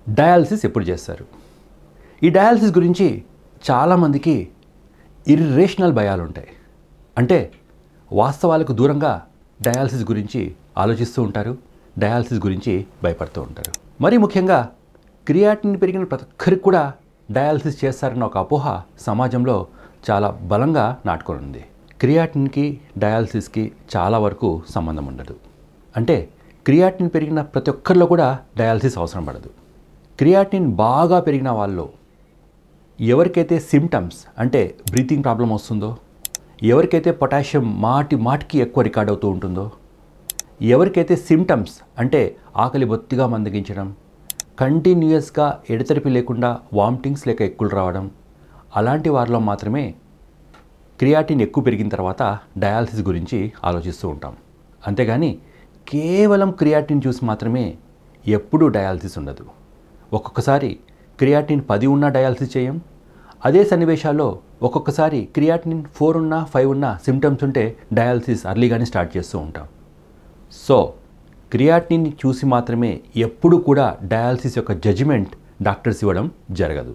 Dialysis ఎప్పుడు చేస్తారు? ఈ డయాలసిస్ గురించి చాలామందికి ఇర్రేషనల్ భయాలు ఉంటాయి. అంటే వాస్తవాలకు దూరంగా డయాలసిస్ గురించి ఆలోచిస్తూ ఉంటారు, డయాలసిస్ గురించి భయపడుతూ ఉంటారు. మరీ ముఖ్యంగా క్రియాటినిన్ పెరిగిన ప్రతి ఒక్కరికి కూడా డయాలసిస్ చేస్తారన్న ఒక అపోహ సమాజంలో చాలా బలంగా నాటుకొని ఉంది. క్రియాటిన్కి డయాలసిస్కి చాలా వరకు సంబంధం ఉండదు. అంటే క్రియాటినిన్ పెరిగిన ప్రతి ఒక్కరిలో కూడా డయాలసిస్ అవసరం పడదు. క్రియాటినిన్ బాగా పెరిగిన వాళ్ళలో ఎవరికైతే సిమ్టమ్స్ అంటే బ్రీతింగ్ ప్రాబ్లం వస్తుందో, ఎవరికైతే పొటాషియం మాటికి ఎక్కువ రికార్డ్ అవుతూ ఉంటుందో, ఎవరికైతే సిమ్టమ్స్ అంటే ఆకలి బొత్తిగా మందగించడం, కంటిన్యూయస్గా ఎడతెరిపి లేకుండా వామిటింగ్స్ లేక ఎక్కులు రావడం, అలాంటి వారిలో మాత్రమే క్రియాటిన్ ఎక్కువ పెరిగిన తర్వాత డయాలసిస్ గురించి ఆలోచిస్తూ ఉంటాం. అంతేగాని కేవలం క్రియాటిన్ చూసి మాత్రమే ఎప్పుడూ డయాలసిస్ ఉండదు. ఒక్కొక్కసారి క్రియాటిన్ 10 ఉన్నా డయాలసిస్ చేయం. అదే సన్నివేశాల్లో ఒక్కొక్కసారి క్రియాటిన్ 4 ఉన్నా 5 ఉన్నా సిమ్టమ్స్ ఉంటే డయాలసిస్ అర్లీగానే స్టార్ట్ చేస్తూ ఉంటాం. సో క్రియాటిన్ చూసి మాత్రమే ఎప్పుడు కూడా డయాలసిస్ యొక్క జడ్జిమెంట్ డాక్టర్స్ ఇవ్వడం జరగదు.